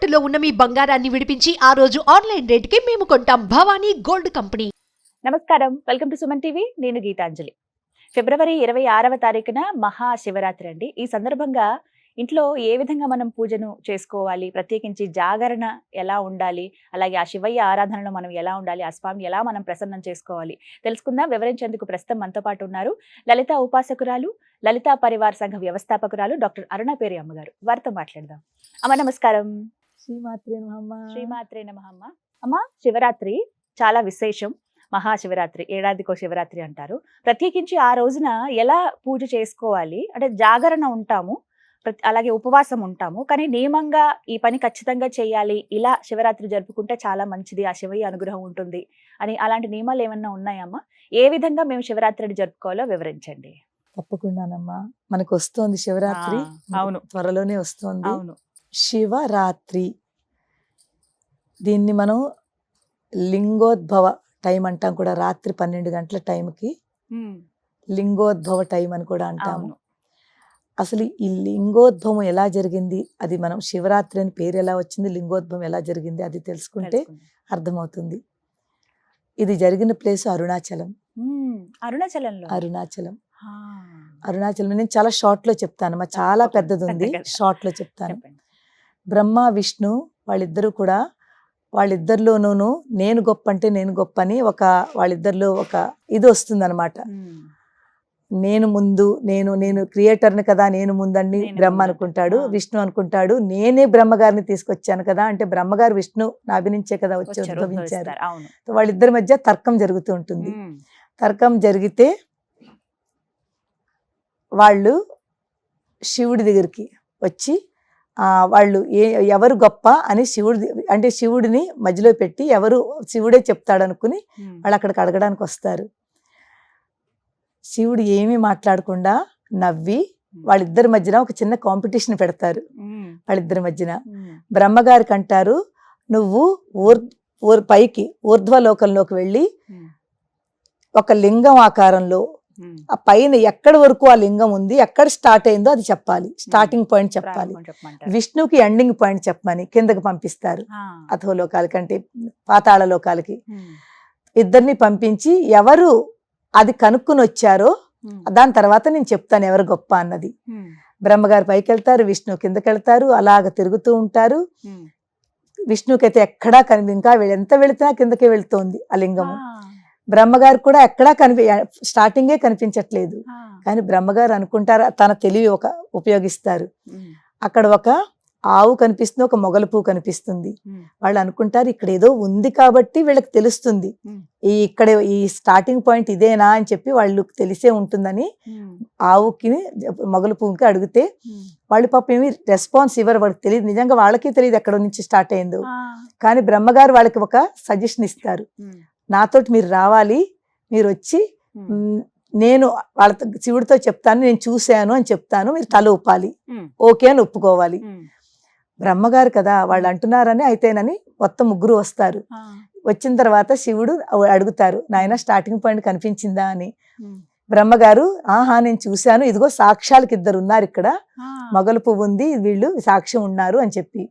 తాకట్టులో ఉన్న మీ బంగారాన్ని విడిపించి ఆ రోజు ఆన్లైన్ రేటుకి మేము కొంటాం. Bhavani gold company. నమస్కారం, వెల్కమ్ టు సుమన్ టీవీ. నేను గీతాంజలి. ఫిబ్రవరి 26వ తారీఖున మహాశివరాత్రి అండి. ఈ సందర్భంగా ఇంట్లో ఏ విధంగా మనం పూజను చేసుకోవాలి, ప్రత్యేకించి జాగరణ ఎలా ఉండాలి, అలాగే ఆ శివయ్య ఆరాధనలో మనం ఎలా ఉండాలి, ఆ స్వామిని ఎలా మనం ప్రసన్నం చేసుకోవాలి తెలుసుకుందాం. వివరించేందుకు ప్రస్తుతం మనతో పాటు ఉన్నారు లలిత ఉపాసకురాలు, లలిత పరివార సంఘ వ్యవస్థాపకురాలు డాక్టర్ అరుణ పేరి అమ్మగారు. వారితో మాట్లాడదాం. అమ్మ నమస్కారం. శ్రీమాత్రే నమః. శ్రీమాత్రే నమః. అమ్మ, శివరాత్రి చాలా విశేషం. మహాశివరాత్రి, ఏడాదికో శివరాత్రి అంటారు. ప్రత్యేకించి ఆ రోజున ఎలా పూజ చేసుకోవాలి అంటే జాగరణ ఉంటాము, అలాగే ఉపవాసం ఉంటాము, కానీ నియమంగా ఈ పని ఖచ్చితంగా చేయాలి, ఇలా శివరాత్రి జరుపుకుంటే చాలా మంచిది, ఆ శివయ్య అనుగ్రహం ఉంటుంది అని అలాంటి నియమాలు ఏమన్నా ఉన్నాయమ్మా? ఏ విధంగా మేము శివరాత్రిని జరుపుకోవాలో వివరించండి. తప్పకుండానమ్మా, మనకు వస్తోంది శివరాత్రి. అవును, త్వరలోనే వస్తోంది. అవును. శివరాత్రి, దీన్ని మనం లింగోద్భవ టైం అంటాం కూడా. రాత్రి 12 గంటల టైంకి లింగోద్భవ టైం అని కూడా అంటాము. అసలు ఈ లింగోద్భవం ఎలా జరిగింది, అది మనం శివరాత్రి అని పేరు ఎలా వచ్చింది, లింగోద్భవం ఎలా జరిగింది అది తెలుసుకుంటే అర్థమవుతుంది. ఇది జరిగిన ప్లేస్ అరుణాచలం. అరుణాచలం నేను చాలా షార్ట్ లో చెప్తాను, చాలా పెద్దది ఉంది, షార్ట్ లో చెప్తాను. బ్రహ్మ విష్ణు వాళ్ళిద్దరిలోనూ నేను గొప్ప అంటే నేను గొప్ప అని వాళ్ళిద్దరిలో ఒక ఇది వస్తుంది అనమాట. నేను ముందు, నేను క్రియేటర్ని కదా, నేను ముందండి బ్రహ్మ అనుకుంటాడు. విష్ణు అనుకుంటాడు నేనే బ్రహ్మగారిని తీసుకొచ్చాను కదా, అంటే బ్రహ్మగారు విష్ణు నాభి నుంచే కదా వచ్చి ఉద్భవించారు. వాళ్ళిద్దరి మధ్య తర్కం జరుగుతూ ఉంటుంది. తర్కం జరిగితే వాళ్ళు శివుడి దగ్గరికి వచ్చి వాళ్ళు ఎవరు గొప్ప అని శివుడిని మధ్యలో పెట్టి శివుడే చెప్తాడు అనుకుని వాళ్ళు అక్కడికి అడగడానికి వస్తారు. శివుడు ఏమీ మాట్లాడకుండా నవ్వి వాళ్ళిద్దరి మధ్యన ఒక చిన్న కాంపిటీషన్ పెడతారు. వాళ్ళిద్దరి మధ్యన బ్రహ్మగారికి అంటారు, నువ్వు పైకి ఊర్ధ్వలోకంలోకి వెళ్ళి ఒక లింగం ఆకారంలో ఆ పైన ఎక్కడి వరకు ఆ లింగం ఉంది, ఎక్కడ స్టార్ట్ అయిందో అది చెప్పాలి, స్టార్టింగ్ పాయింట్ చెప్పాలి. విష్ణుకి ఎండింగ్ పాయింట్ చెప్పమని కిందకి పంపిస్తారు, అధోలోకాలకి అంటే పాతాళ లోకాలకి. ఇద్దరిని పంపించి ఎవరు అది కనుక్కుని వచ్చారో దాని తర్వాత నేను చెప్తాను ఎవరు గొప్ప అన్నది. బ్రహ్మగారు పైకి వెళ్తారు, విష్ణు కిందకి వెళ్తారు, అలాగ తిరుగుతూ ఉంటారు. విష్ణుకైతే ఎక్కడా ఇంకా ఎంత వెళుతున్నా కిందకే వెళుతోంది ఆ లింగము. బ్రహ్మగారు కూడా ఎక్కడా స్టార్టింగే కనిపించట్లేదు. కానీ బ్రహ్మగారు అనుకుంటారు, తన తెలివి ఉపయోగిస్తారు. అక్కడ ఒక ఆవు కనిపిస్తుంది, ఒక మొగల పువ్వు కనిపిస్తుంది. వాళ్ళు అనుకుంటారు ఇక్కడ ఏదో ఉంది కాబట్టి వీళ్ళకి తెలుస్తుంది, ఈ స్టార్టింగ్ పాయింట్ ఇదేనా అని చెప్పి వాళ్ళు తెలిసే ఉంటుందని ఆవుకి మొగల పువ్వుకి అడిగితే వాళ్ళు పాపం ఏమి రెస్పాన్స్ ఇవ్వరు. వాళ్ళకి తెలియదు, నిజంగా వాళ్ళకి తెలియదు ఎక్కడ నుంచి స్టార్ట్ అయిందో. కానీ బ్రహ్మగారు వాళ్ళకి ఒక సజెషన్ ఇస్తారు, నాతోటి మీరు రావాలి, మీరు వచ్చి నేను వాళ్ళతో శివుడితో చెప్తాను, నేను చూశాను అని చెప్తాను, మీరు తల ఊపాలి, ఓకే అని ఒప్పుకోవాలి. బ్రహ్మగారు కదా వాళ్ళు అంటున్నారని అయితేనని మొత్తం ముగ్గురు వస్తారు. వచ్చిన తర్వాత శివుడు అడుగుతారు, నాయన స్టార్టింగ్ పాయింట్ కనిపించిందా అని. బ్రహ్మగారు ఆహా నేను చూశాను, ఇదిగో సాక్ష్యాలకి ఇద్దరు ఉన్నారు ఇక్కడ, మొగల పువ్వు ఉంది, వీళ్ళు సాక్ష్యం ఉన్నారు అని చెప్పి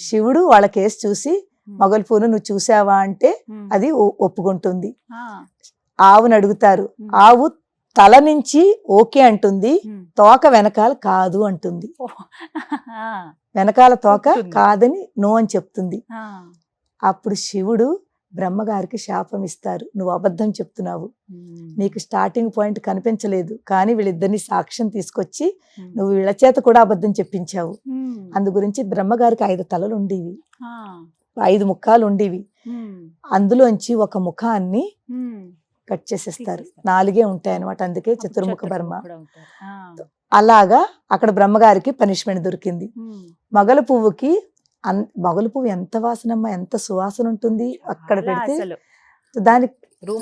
శివుడు వాళ్ళ కేసు చూసి మొగల పువ్వును నువ్వు చూసావా అంటే అది ఒప్పుకుంటుంది. ఆవును అడుగుతారు, ఆవు తల నుంచి ఓకే అంటుంది, తోక వెనకాల కాదు అంటుంది. వెనకాల తోక కాదని నో అని చెప్తుంది. అప్పుడు శివుడు బ్రహ్మగారికి శాపం ఇస్తారు, నువ్వు అబద్ధం చెప్తున్నావు, నీకు స్టార్టింగ్ పాయింట్ కనిపించలేదు, కానీ వీళ్ళిద్దరిని సాక్ష్యం తీసుకొచ్చి నువ్వు వీళ్ళ చేత కూడా అబద్ధం చెప్పించావు. అందు గురించి బ్రహ్మగారికి 5 తలలు ఉండేవి, 5 ముఖాలు ఉండేవి. అందులోంచి ఒక ముఖాన్ని కట్ చేసేస్తారు, 4 ఉంటాయి అనమాట, అందుకే చతుర్ముఖ బ్రహ్మ. అలాగా అక్కడ బ్రహ్మగారికి పనిష్మెంట్ దొరికింది. మొగల పువ్వు ఎంత వాసనమ్మా, ఎంత సువాసన ఉంటుంది, అక్కడ పెడితే దానికి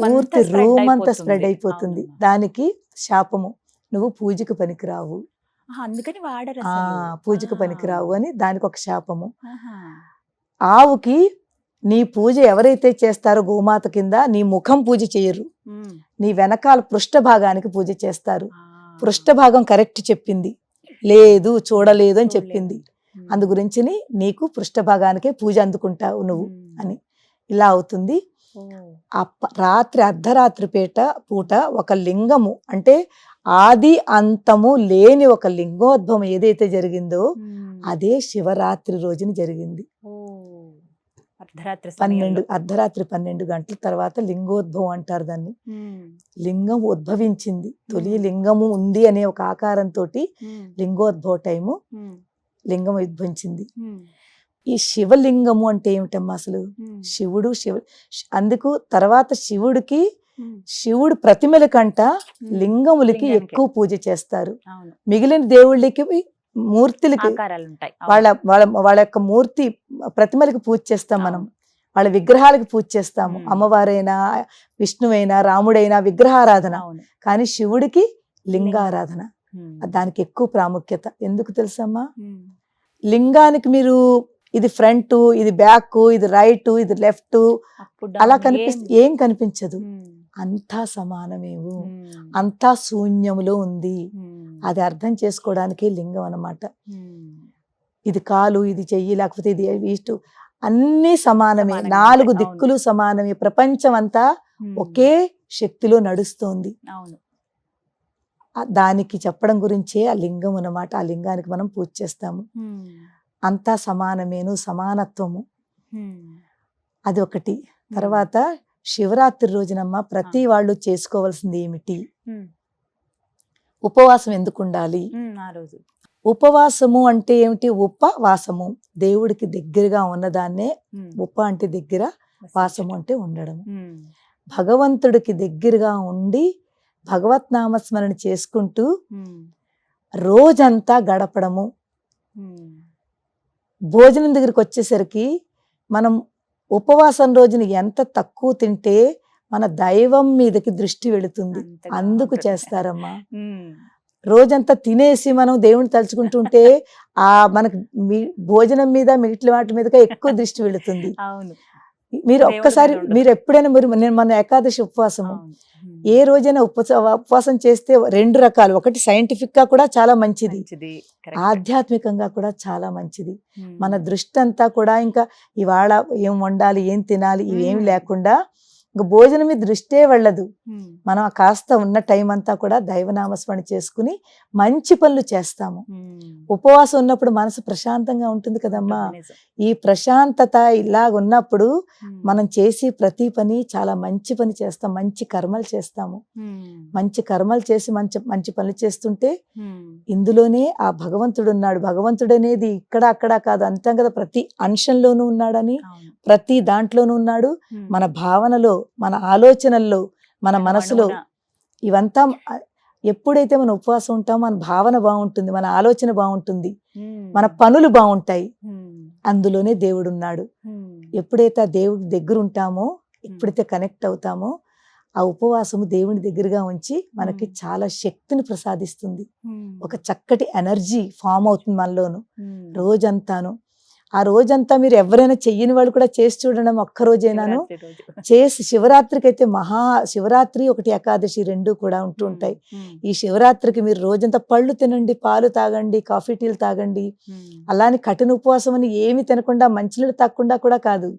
పూర్తి రూమ్ అంతా స్ప్రెడ్ అయిపోతుంది. దానికి శాపము, నువ్వు పూజకు పనికిరావు, పూజకు పనికిరావు అని దానికి ఒక శాపము. ఆవుకి నీ పూజ ఎవరైతే చేస్తారో గోమాత కింద నీ ముఖం పూజ చేయరు, నీ వెనకాల పృష్ఠ భాగానికి పూజ చేస్తారు. పృష్ఠ భాగం కరెక్ట్ చెప్పింది, లేదు చూడలేదు అని చెప్పింది. అందు గురించి నీకు పృష్ఠభాగానికే పూజ అందుకుంటావు నువ్వు అని ఇలా అవుతుంది. రాత్రి అర్ధరాత్రి పూట ఒక లింగము అంటే ఆది అంతము లేని ఒక లింగోద్భవం ఏదైతే జరిగిందో అదే శివరాత్రి రోజున జరిగింది. అర్ధరాత్రి 12 గంటల తర్వాత లింగోద్భవం అంటారు దాన్ని. లింగం ఉద్భవించింది, తొలి లింగము ఉంది అనే ఒక ఆకారంతో లింగోద్భవ టైము లింగం ఉద్భవించింది. ఈ శివలింగము అంటే ఏమిటమ్మా అసలు? శివుడు అందుకు తర్వాత శివుడు ప్రతిమల కంట లింగములకి ఎక్కువ పూజ చేస్తారు. మిగిలిన దేవుళ్ళకి మూర్తులకి వాళ్ళ యొక్క మూర్తి ప్రతిమలకి పూజ చేస్తాం మనం, వాళ్ళ విగ్రహాలకు పూజ చేస్తాము. అమ్మవారైనా విష్ణువైనా రాముడైనా విగ్రహారాధన, కానీ శివుడికి లింగారాధన, దానికి ఎక్కువ ప్రాముఖ్యత. ఎందుకు తెలుసమ్మా? లింగానికి మీరు ఇది ఫ్రంట్, ఇది బ్యాక్, ఇది రైట్, ఇది లెఫ్ట్ అలా ఏం కనిపించదు. అంతా సమానమేవు, అంతా శూన్యములో ఉంది. అది అర్థం చేసుకోవడానికి లింగం అన్నమాట. ఇది కాలు, ఇది చెయ్యి, లేకపోతే ఇది ఇష్టు, అన్ని సమానమే. 4 దిక్కులు సమానమే. ప్రపంచం అంతా ఒకే శక్తిలో నడుస్తోంది. దానికి చెప్పడం గురించే ఆ లింగం అన్నమాట. ఆ లింగానికి మనం పూజ చేస్తాము. అంతా సమానమేను, సమానత్వము, అది ఒకటి. తర్వాత శివరాత్రి రోజునమ్మ ప్రతి వాళ్ళు చేసుకోవాల్సింది ఏమిటి? ఉపవాసం ఎందుకు ఉండాలి? ఉపవాసము అంటే ఏమిటి? ఉపవాసము దేవుడికి దగ్గరగా ఉన్నదాన్నే ఉప అంటే దగ్గర, వాసము అంటే ఉండడం. భగవంతుడికి దగ్గరగా ఉండి భగవత్ నామస్మరణ చేసుకుంటూ రోజంతా గడపడము. భోజనం దగ్గరికి వచ్చేసరికి మనం ఉపవాసం రోజున ఎంత తక్కువ తింటే మన దైవం మీదకి దృష్టి వెళుతుంది. అందుకు చేస్తారమ్మా. రోజంతా తినేసి మనం దేవుని తలుచుకుంటుంటే మనకు భోజనం మీద మిగిలిన వాటి మీదగా ఎక్కువ దృష్టి వెళుతుంది. మీరు ఒక్కసారి మీరు ఎప్పుడైనా నేను మన ఏకాదశి ఉపవాసము ఏ రోజైనా ఉపవాసం చేస్తే 2 రకాలు. ఒకటి సైంటిఫిక్ గా కూడా చాలా మంచిది, ఆధ్యాత్మికంగా కూడా చాలా మంచిది. మన దృష్టి అంతా కూడా ఇంకా ఇవాళ ఏం వండాలి, ఏం తినాలి, ఇవేమి లేకుండా ఇంకా భోజనం మీద దృష్టే వెళ్ళదు. మనం కాస్త ఉన్న టైం అంతా కూడా దైవనామస్మరణ చేసుకుని మంచి పనులు చేస్తాము. ఉపవాసం ఉన్నప్పుడు మనసు ప్రశాంతంగా ఉంటుంది కదమ్మా. ఈ ప్రశాంతత ఇలా ఉన్నప్పుడు మనం చేసి ప్రతి పని చాలా మంచి పని చేస్తాం, మంచి కర్మలు చేస్తాము. మంచి కర్మలు చేసి మంచి పనులు చేస్తుంటే ఇందులోనే ఆ భగవంతుడు ఉన్నాడు. భగవంతుడు అనేది ఇక్కడ అక్కడ కాదు, అంతే కదా, ప్రతి అంశంలోనూ ఉన్నాడని, ప్రతి దాంట్లోనూ ఉన్నాడు. మన భావనలో, మన ఆలోచనల్లో, మన మనసులో ఇవంతా ఎప్పుడైతే మనం ఉపవాసం ఉంటామో మన భావన బాగుంటుంది, మన ఆలోచన బాగుంటుంది, మన పనులు బాగుంటాయి. అందులోనే దేవుడు ఉన్నాడు. ఎప్పుడైతే ఆ దేవుడి దగ్గర ఉంటామో, ఎప్పుడైతే కనెక్ట్ అవుతామో, ఆ ఉపవాసము దేవుని దగ్గరగా ఉంచి మనకి చాలా శక్తిని ప్రసాదిస్తుంది. ఒక చక్కటి ఎనర్జీ ఫామ్ అవుతుంది మనలోను రోజంతాను. ఆ రోజంతా మీరు ఎవరైనా చెయ్యని వాళ్ళు కూడా చేసి చూడడం, ఒక్క రోజైనాను చేసి. శివరాత్రికి అయితే శివరాత్రి ఒకటి, ఏకాదశి 2 కూడా ఉంటూ ఉంటాయి. ఈ శివరాత్రికి మీరు రోజంతా పళ్ళు తినండి, పాలు తాగండి, కాఫీ టీలు తాగండి. అలానే కఠిన ఉపవాసం అని ఏమి తినకుండా, మంచినీళ్ళు తాగకుండా కూడా కాదు.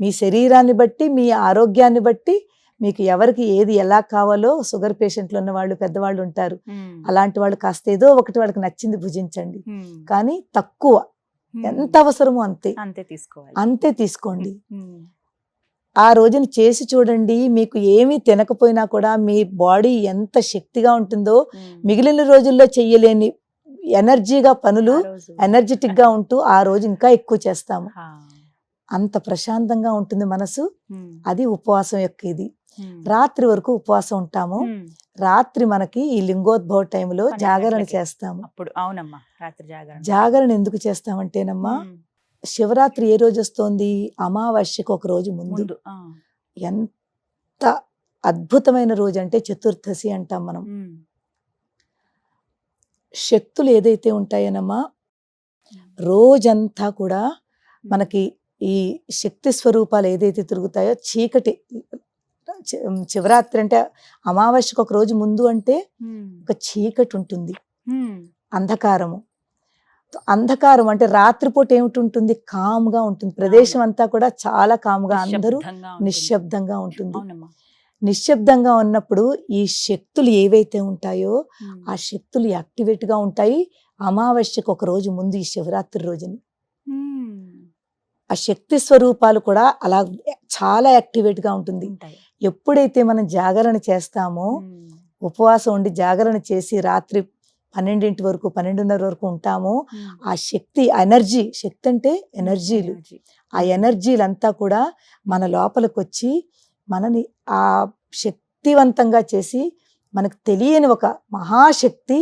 మీ శరీరాన్ని బట్టి, మీ ఆరోగ్యాన్ని బట్టి, మీకు ఎవరికి ఏది ఎలా కావాలో, షుగర్ పేషెంట్లు ఉన్న వాళ్ళు, పెద్దవాళ్ళు ఉంటారు, అలాంటి వాళ్ళు కాస్త ఏదో ఒకటి వాళ్ళకి నచ్చింది భుజించండి. కానీ తక్కువ, ఎంత అవసరమో అంతే తీసుకోండి. ఆ రోజున చేసి చూడండి. మీకు ఏమీ తినకపోయినా కూడా మీ బాడీ ఎంత శక్తిగా ఉంటుందో, మిగిలిన రోజుల్లో చెయ్యలేని ఎనర్జీగా పనులు, ఎనర్జెటిక్ గా ఉంటూ ఆ రోజు ఇంకా ఎక్కువ చేస్తాము. అంత ప్రశాంతంగా ఉంటుంది మనసు. అది ఉపవాసం యొక్క ఇది. రాత్రి వరకు ఉపవాసం ఉంటాము. రాత్రి మనకి ఈ లింగోద్భవ టైంలో జాగరణ చేస్తాము. జాగరణ ఎందుకు చేస్తామంటేనమ్మా, శివరాత్రి ఏ రోజు వస్తోంది? అమావాస్యకు ఒక రోజు ముందు. ఎంత అద్భుతమైన రోజు అంటే చతుర్దశి అంటాం మనం. శక్తులు ఏదైతే ఉంటాయనమ్మా, రోజంతా కూడా మనకి ఈ శక్తి స్వరూపాలు ఏదైతే తిరుగుతాయో, చీకటి శివరాత్రి అంటే అమావాస్యకు ఒక రోజు ముందు అంటే ఒక చీకటి ఉంటుంది, అంధకారము. అంధకారం అంటే రాత్రిపూట ఏమిటి ఉంటుంది, కామ్గా ఉంటుంది, ప్రదేశం అంతా కూడా చాలా కామ్గా, అందరూ నిశ్శబ్దంగా ఉంటుంది. నిశ్శబ్దంగా ఉంటుంది. అవునమ్మా. నిశ్శబ్దంగా ఉన్నప్పుడు ఈ శక్తులు ఏవైతే ఉంటాయో ఉమ్. ఆ శక్తులు యాక్టివేట్గా ఉంటాయి. అమావాస్యకు ఒక రోజు ముందు, ఈ శివరాత్రి రోజుని ఉమ్. ఆ శక్తి స్వరూపాలు కూడా అలా చాలా యాక్టివేట్గా ఉంటుంది. ఉంటాయి. ఎప్పుడైతే మనం జాగరణ చేస్తామో, ఉమ్. ఉపవాసం ఉండి జాగరణ చేసి రాత్రి 12 వరకు 12:30 వరకు ఉంటామో, ఉమ్. ఆ శక్తి ఎనర్జీ, శక్తి అంటే ఎనర్జీలు, ఎనర్జీ. ఆ ఎనర్జీలంతా కూడా మన లోపలికి వచ్చి మనని ఆ శక్తివంతంగా చేసి, మనకు తెలియని ఒక మహాశక్తి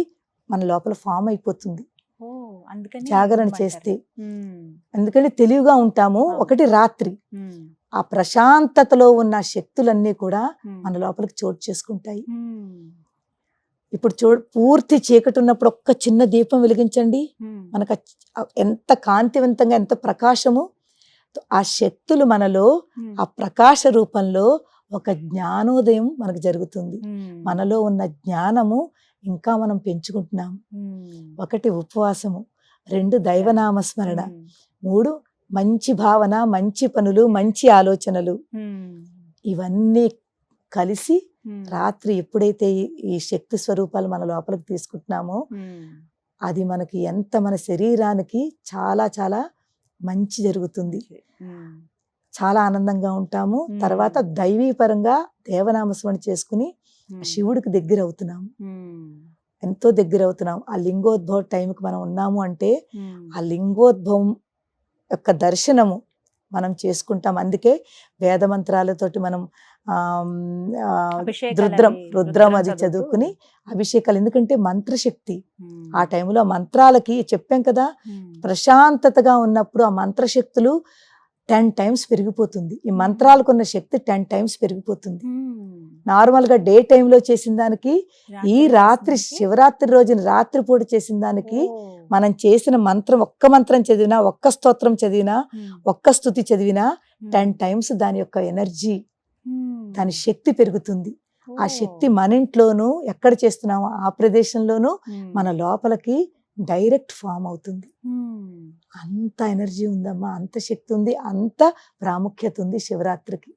మన లోపల ఫామ్ అయిపోతుంది ఓ, అందుకని జాగరణ ఇమ్మంటారు. చేస్తే. ఉమ్. ఎందుకంటే తెలివిగా ఉంటాము. అవును. ఒకటి రాత్రి ఉమ్. ఆ ప్రశాంతతలో ఉన్న శక్తులన్నీ కూడా ఉమ్. మన లోపలికి చోటు చేసుకుంటాయి. ఉమ్. ఇప్పుడు పూర్తి చీకటి ఉన్నప్పుడు ఒక్క చిన్న దీపం వెలిగించండి, ఉమ్. మనకు ఎంత కాంతివంతంగా, ఎంత ప్రకాశము. ఆ శక్తులు మనలో ఉమ్. ఆ ప్రకాశ రూపంలో ఒక జ్ఞానోదయం మనకు జరుగుతుంది. ఉమ్. మనలో ఉన్న జ్ఞానము ఇంకా మనం పెంచుకుంటున్నాం. ఉమ్. ఒకటి ఉపవాసము, 2 దైవనామస్మరణ, ఉమ్. 3 మంచి భావన, మంచి పనులు, మంచి ఆలోచనలు. ఉమ్. ఇవన్నీ కలిసి ఉమ్. రాత్రి ఎప్పుడైతే ఈ శక్తి స్వరూపాలు మన లోపలికి తీసుకుంటున్నామో, ఉమ్. అది మనకి ఎంత మన శరీరానికి చాలా చాలా మంచి జరుగుతుంది. ఉమ్. చాలా ఆనందంగా ఉంటాము. తర్వాత దైవీపరంగా దేవనామస్మరణ చేసుకుని ఉమ్. శివుడికి దగ్గర అవుతున్నాము, ఉమ్. ఎంతో దగ్గర అవుతున్నాం. ఆ లింగోద్భవ టైంకి మనం ఉన్నాము అంటే ఉమ్. ఆ లింగోద్భవం యొక్క దర్శనము మనం చేసుకుంటాం. అందుకే వేదమంత్రాలతోటి మనం రుద్రం అది చదువుకుని అభిషేకాలు. ఎందుకంటే మంత్రశక్తి ఆ టైంలో మంత్రాలకి చెప్పాం కదా, ప్రశాంతతగా ఉన్నప్పుడు ఆ మంత్రశక్తులు 10 టైమ్స్ పెరిగిపోతుంది. ఈ మంత్రాలకు ఉన్న శక్తి 10 టైమ్స్ పెరిగిపోతుంది. నార్మల్గా డే టైంలో చేసిన దానికి ఈ రాత్రి శివరాత్రి రోజున రాత్రిపూట చేసిన దానికి మనం చేసిన మంత్రం, ఒక్క మంత్రం చదివినా, ఒక్క స్తోత్రం చదివినా, ఒక్క స్తుతి చదివినా 10 టైమ్స్ దాని యొక్క ఎనర్జీ, దాని శక్తి పెరుగుతుంది. ఆ శక్తి మన ఇంట్లోనూ ఎక్కడ చేస్తున్నామో ఆ ప్రదేశంలోనూ మన లోపలికి డైరెక్ట్ ఫామ్ అవుతుంది. అంత ఎనర్జీ ఉందమ్మా, అంత శక్తి ఉంది, అంత ప్రాముఖ్యత ఉంది శివరాత్రికి.